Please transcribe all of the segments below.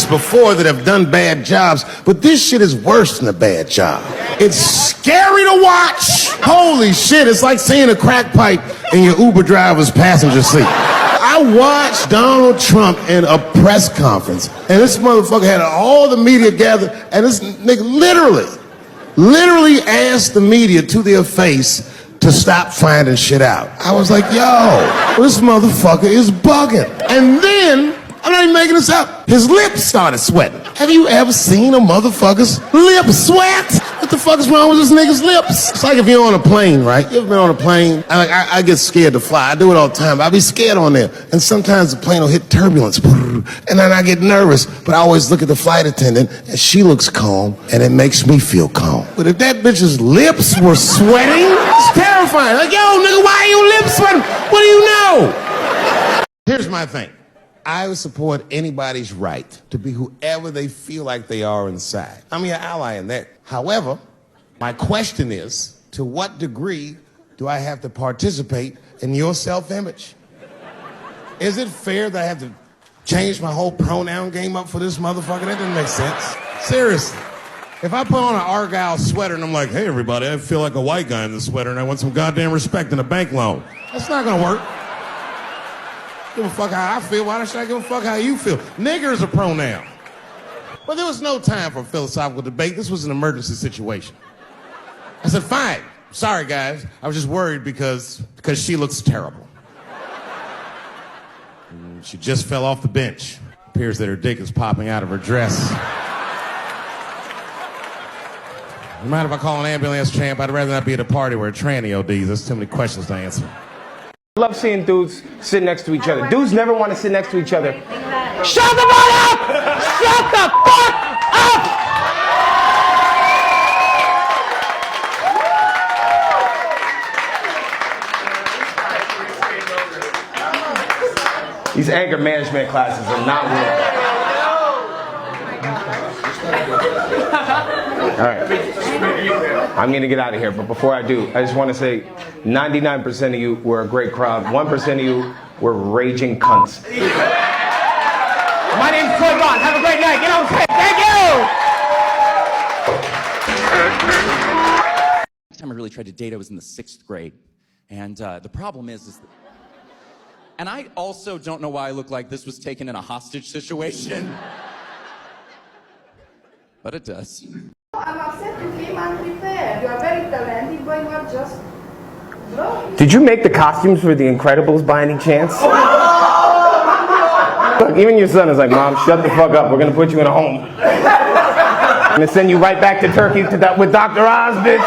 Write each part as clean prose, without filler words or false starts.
before that have done bad jobs, but this shit is worse than a bad job. It's scary to watch. Holy shit, it's like seeing a crack pipe in your Uber driver's passenger seat. I watched Donald Trump in a press conference, and this motherfucker had all the media gathered, and this nigga literally asked the media to their face to stop finding shit out. I was like, yo, this motherfucker is bugging. And then, I'm not even making this up, his lips started sweating. Have you ever seen a motherfucker's lip sweat? What the fuck is wrong with this nigga's lips? It's like if you're on a plane, right? You ever been on a plane? I get scared to fly. I do it all the time. I be scared on there. And sometimes the plane will hit turbulence. And then I get nervous. But I always look at the flight attendant, and she looks calm, and it makes me feel calm. But if that bitch's lips were sweating, it's terrifying. Like, yo, nigga, why are your lips sweating? What do you know? Here's my thing. I support anybody's right to be whoever they feel like they are inside. I'm your ally in that. However, my question is, to what degree do I have to participate in your self-image? Is it fair that I have to change my whole pronoun game up for this motherfucker? That doesn't make sense. Seriously. If I put on an Argyle sweater and I'm like, hey, everybody, I feel like a white guy in this sweater and I want some goddamn respect and a bank loan. That's not gonna work. Give a fuck how I feel. Why should I give a fuck how you feel? Nigger is a pronoun. But there was no time for philosophical debate. This was an emergency situation. I said, fine. Sorry, guys. I was just worried because she looks terrible. And she just fell off the bench. Appears that her dick is popping out of her dress. You mind if I call an ambulance, champ? I'd rather not be at a party where a tranny ODs. There's too many questions to answer. I love seeing dudes sit next to each other. Dudes never want to sit next to each other. Shut the fuck up! Shut the fuck up! These anger management classes are not real. All right. I'm going to get out of here, but before I do, I just want to say 99% of you were a great crowd. 1% of you were raging cunts. My name's Troy Bond. Have a great night. Get on stage. Thank you! Last time I really tried to date, I was in the 6th grade. And the problem is and I also don't know why I look like this was taken in a hostage situation. But it does. I'm upset you came unprepared. You are very talented, but you are just wrong. Did you make the costumes for The Incredibles by any chance? Look, even your son is like, Mom, shut the fuck up. We're going to put you in a home. I'm going to send you right back to Turkey with Dr. Oz, bitch.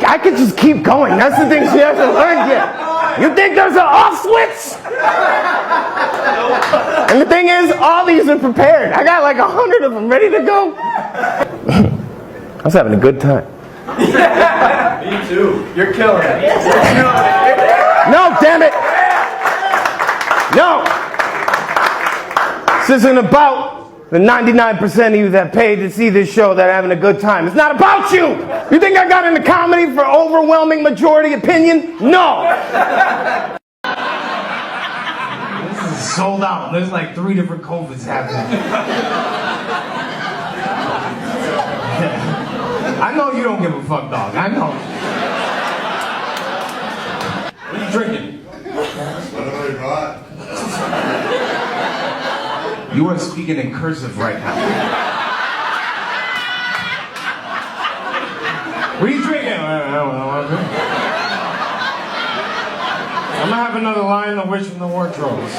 I could just keep going. That's the thing she hasn't learned yet. You think there's an off switch? And the thing is, all these are prepared. I got like 100 of them ready to go. I was having a good time. Me too. You're killing it. No, damn it. No. This isn't about the 99% of you that paid to see this show that are having a good time. It's not about you. You think I got into comedy for overwhelming majority opinion? No. This is sold out. There's like 3 different COVIDs happening. I know you don't give a fuck, dog. I know. What are you drinking? You are speaking in cursive right now. What are you drinking? I don't know. I'm gonna have another line, The Witch from the Wardrobes.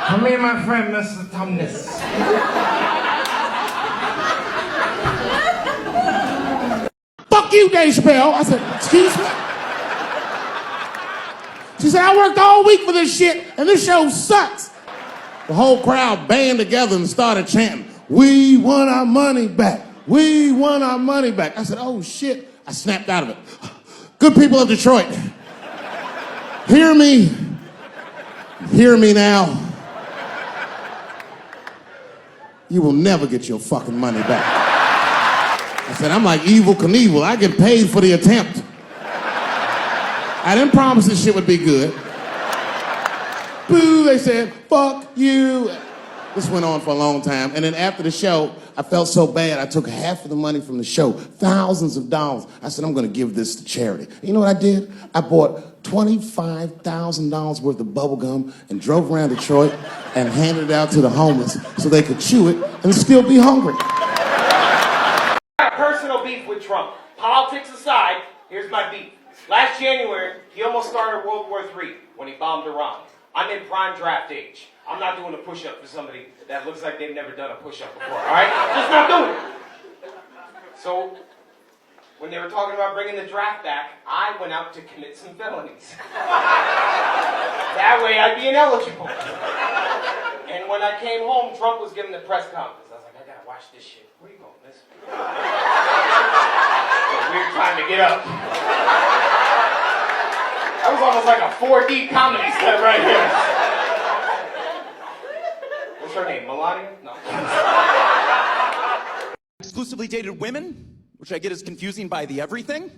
For me and my friend, Mr. Tumnus. Fuck you, Dave Chappelle. I said, excuse me? She said, I worked all week for this shit, and this show sucks. The whole crowd band together and started chanting, we want our money back. We want our money back. I said, oh shit. I snapped out of it. Good people of Detroit, hear me. Hear me now. You will never get your fucking money back. I said, I'm like Evel Knievel. I get paid for the attempt. I didn't promise this shit would be good. Boo, they said, fuck you. This went on for a long time. And then after the show, I felt so bad, I took half of the money from the show, thousands of dollars. I said, I'm gonna give this to charity. You know what I did? I bought $25,000 worth of bubble gum and drove around Detroit and handed it out to the homeless so they could chew it and still be hungry. Personal beef with Trump. Politics aside, here's my beef. Last January, he almost started World War III when he bombed Iran. I'm in prime draft age. I'm not doing a push-up for somebody that looks like they've never done a push-up before, all right? Just not doing it. So, when they were talking about bringing the draft back, I went out to commit some felonies. That way I'd be ineligible. And when I came home, Trump was giving the press conference. I was like, I gotta watch this shit. Where you going, miss? Weird time to get up. That was almost like a 4D comedy set right here. What's her name? Melania? No. Exclusively dated women, which I get is confusing by the everything.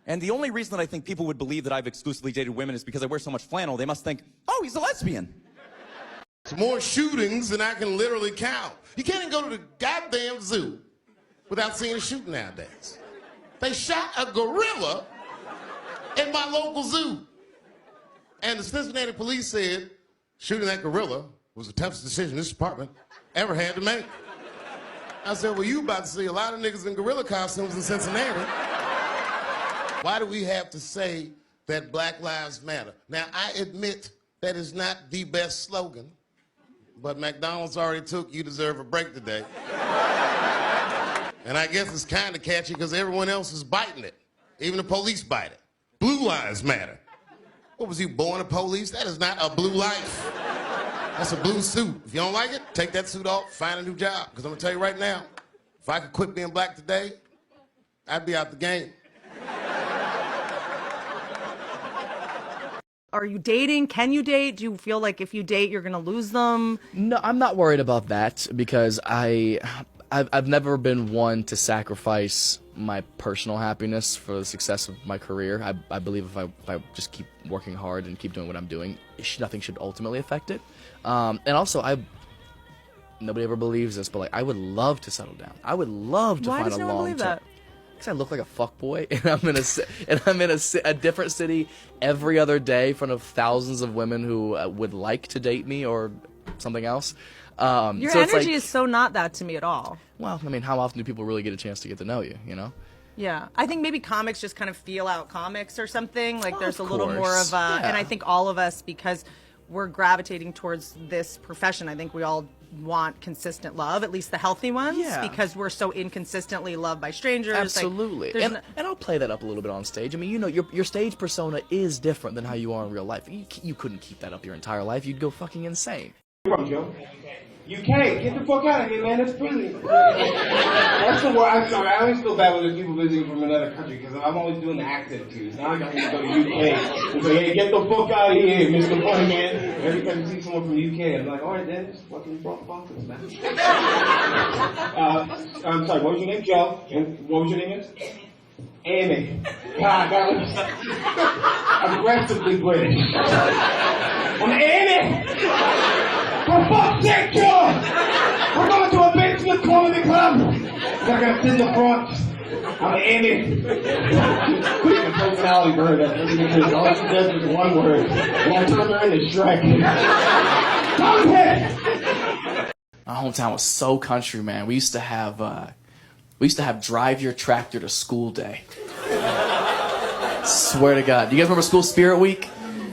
And the only reason that I think people would believe that I've exclusively dated women is because I wear so much flannel. They must think, oh, he's a lesbian. It's more shootings than I can literally count. You can't even go to the goddamn zoo without seeing a shooting nowadays. They shot a gorilla in my local zoo. And the Cincinnati police said shooting that gorilla was the toughest decision this department ever had to make. I said, well, you about to see a lot of niggas in gorilla costumes in Cincinnati. Why do we have to say that Black Lives Matter? Now, I admit that is not the best slogan, but McDonald's already took "You Deserve a Break" today. And I guess it's kind of catchy because everyone else is biting it. Even the police bite it. Blue lives matter. What was you, born a police? That is not a blue life. That's a blue suit. If you don't like it, take that suit off, find a new job. Because I'm going to tell you right now, if I could quit being black today, I'd be out the game. Are you dating? Can you date? Do you feel like if you date, you're going to lose them? No, I'm not worried about that because I've never been one to sacrifice my personal happiness for the success of my career. I believe if I just keep working hard and keep doing what I'm doing, nothing should ultimately affect it. And also, nobody ever believes this, but like I would love to settle down. I would love to Why find does a no one long believe term. that? Because I look like a fuckboy, and I'm in a different city every other day in front of thousands of women who would like to date me or something else. Your so it's energy like, is so not that to me at all. well, I mean, how often do people really get a chance to get to know you, you know? Yeah, I think maybe comics just kind of feel out comics or something. Like there's a Of little more course, of a, yeah. and I think all of us, because we're gravitating towards this profession, I think we all want consistent love, at least the healthy ones, Yeah. because we're so inconsistently loved by strangers. Like, Absolutely. there's And I'll play that up a little bit on stage. I mean, you know, your stage persona is different than how you are in real life. You couldn't keep that up your entire life. You'd go fucking insane. Where from, Joe? UK. Get the fuck out of here, man. That's prison. That's the word. I'm sorry. I always feel bad when there's people visiting from another country because I'm always doing the accent too. Now I got to go to UK and say, hey, get the fuck out of here, Mr. Funny Man. Every time you see someone from the UK, I'm like, all right, then, just fucking bonkers, man. I'm sorry. What was your name, Joe? And what was your name? Amy. God, that was aggressively British. I'm Amy. For fuck's sake, Joe! We're going to a basement comedy club. They're going to sit in the front. I'm Amy. The personality bird. All she does is one word. And I turn her into Shrek. Come here! My hometown was so country, man. We used to have drive your tractor to school day. Swear to God. Do you guys remember School Spirit Week?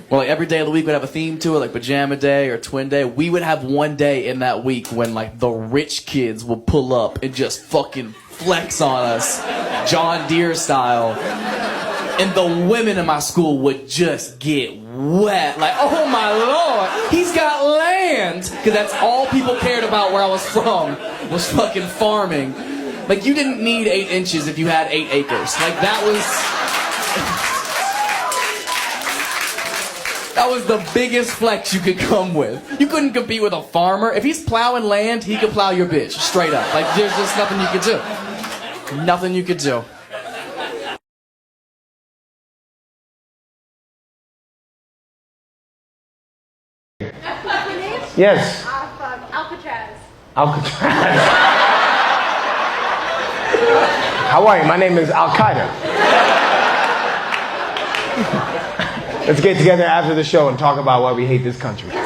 Well, like every day of the week we'd have a theme to it, like Pajama Day or Twin Day. We would have one day in that week when like the rich kids would pull up and just fucking flex on us, John Deere style. And the women in my school would just get wet. Like, oh my Lord, he's got land. Because that's all people cared about where I was from, was fucking farming. Like, you didn't need 8 inches if you had 8 acres. Like, that was the biggest flex you could come with. You couldn't compete with a farmer. If he's plowing land, he could plow your bitch, straight up. Like, there's just nothing you could do. Nothing you could do. Yes. Alcatraz. Alcatraz. How are you? My name is Al Qaeda. Let's get together after the show and talk about why we hate this country. It's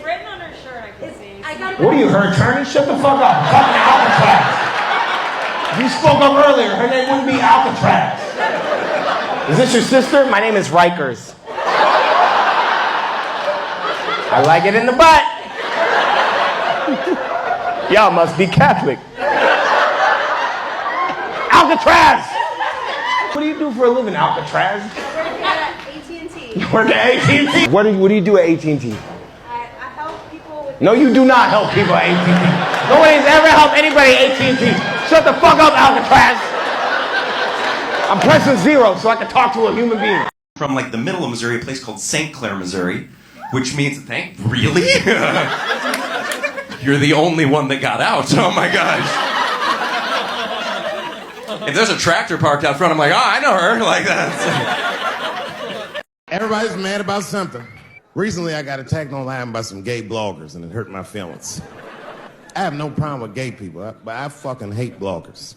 written on her shirt, I can see. What are you, her attorney? Shut the fuck up. Fucking Alcatraz. If you spoke up earlier, her name wouldn't be Alcatraz. Is this your sister? My name is Rikers. I like it in the butt. Y'all must be Catholic. Alcatraz! What do you do for a living, Alcatraz? I work at AT&T. You work at AT&T? What do you do at AT&T? I help people with... No, you do not help people at AT&T. Nobody's ever helped anybody at AT&T. Shut the fuck up, Alcatraz. I'm pressing 0 so I can talk to a human being. From like the middle of Missouri, a place called St. Clair, Missouri, which means, really? You're the only one that got out. Oh my gosh. If there's a tractor parked out front, I'm like, oh, I know her. Like that. Everybody's mad about something. Recently, I got attacked online by some gay bloggers, and it hurt my feelings. I have no problem with gay people, but I fucking hate bloggers.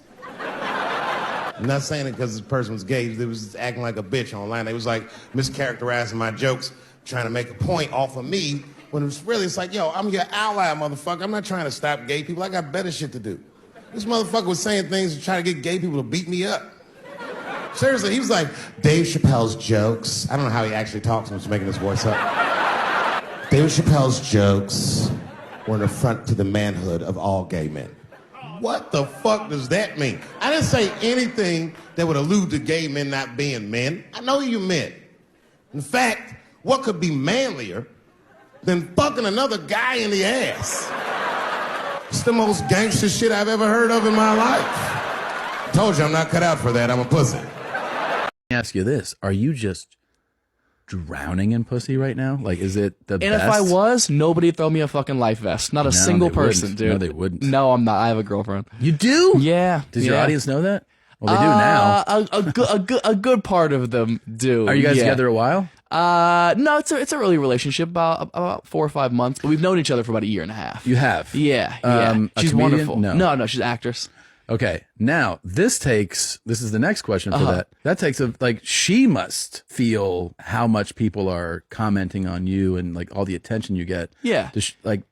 I'm not saying it because this person was gay. They was just acting like a bitch online. They was like mischaracterizing my jokes, trying to make a point off of me, when it was really, it's like, yo, I'm your ally, motherfucker. I'm not trying to stop gay people. I got better shit to do. This motherfucker was saying things to try to get gay people to beat me up. Seriously, he was like, Dave Chappelle's jokes. I don't know how he actually talks. I'm just making his voice up. Dave Chappelle's jokes were an affront to the manhood of all gay men. What the fuck does that mean? I didn't say anything that would allude to gay men not being men. I know you meant. In fact, what could be manlier than fucking another guy in the ass? It's the most gangster shit I've ever heard of in my life. I told you I'm not cut out for that. I'm a pussy. Let me ask you this. Are you just drowning in pussy right now? Like, is it the best? And if I was, nobody'd throw me a fucking life vest. Not a single person, dude. No, they wouldn't. No, I'm not. I have a girlfriend. You do? Yeah. Does your audience know that? Well, they do now. A good part of them do. Are you guys together a while? No, it's a early relationship, about 4 or 5 months, but we've known each other for about a year and a half. You have? Yeah. A She's comedian? wonderful. No, she's an actress. Okay, now this is the next question for that. That takes she must feel how much people are commenting on you and like all the attention you get. Yeah.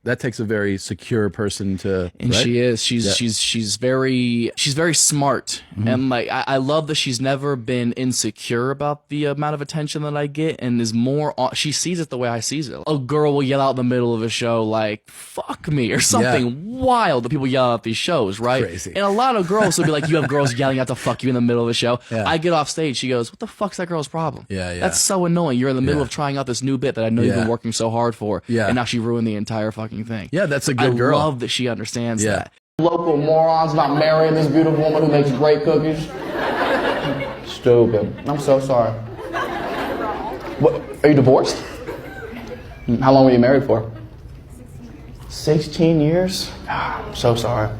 That takes a very secure person to. And right? she is. She's very smart. Mm-hmm. And like I love that she's never been insecure about the amount of attention that I get, and is more she sees it the way I sees it. A girl will yell out in the middle of a show like "fuck me" or something wild that people yell out at these shows, right? Crazy. And a lot of girls will be like, you have girls yelling out to fuck you in the middle of a show. Yeah. I get off stage, she goes, what the fuck's that girl's problem? Yeah. That's so annoying. You're in the middle of trying out this new bit that I know you've been working so hard for. Yeah. And now she ruined the entire fucking thing. Yeah, that's a good girl. I love that she understands that. Local morons not marrying this beautiful woman who makes great cookies. Stupid. I'm so sorry. What? Are you divorced? How long were you married for? 16 years? I'm so sorry.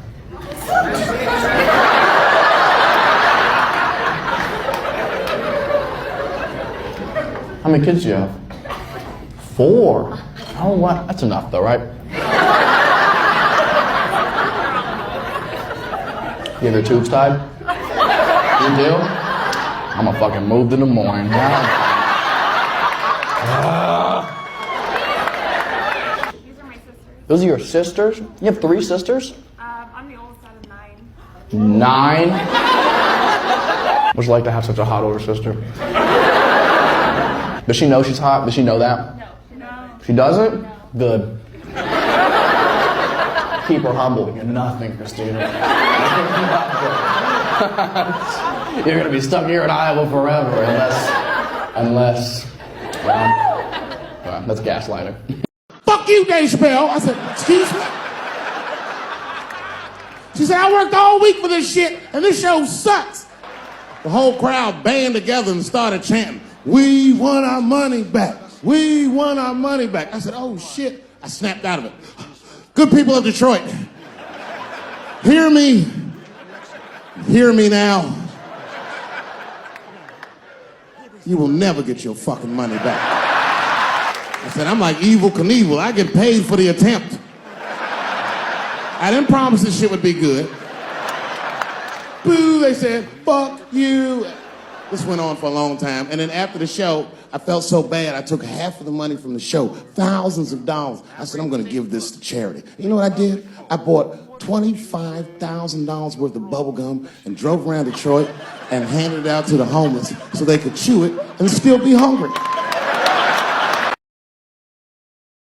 How many kids do you have? 4. Oh, what? That's enough though, right? You have your tubes tied? You do? I'm gonna fucking move to Des Moines. These are my sisters. Those are your sisters? You have 3 sisters? I'm the oldest out of 9. 9? Would you like to have such a hot older sister? Does she know she's hot? Does she know that? No. She doesn't? Good. Keep her humble. You're nothing, Christina. You're gonna be stuck here in Iowa forever unless, well, that's gaslighting. Fuck you, Dave Chappelle. I said, excuse me? She said, I worked all week for this shit, and this show sucks. The whole crowd band together and started chanting, we want our money back. We want our money back. I said, oh shit. I snapped out of it. Good people of Detroit, hear me. Hear me now. You will never get your fucking money back. I said, I'm like Evel Knievel. I get paid for the attempt. I didn't promise this shit would be good. Boo, they said, fuck you. This went on for a long time. And then after the show, I felt so bad, I took half of the money from the show, thousands of dollars. I said, I'm gonna give this to charity. You know what I did? I bought $25,000 worth of bubble gum and drove around Detroit and handed it out to the homeless so they could chew it and still be hungry.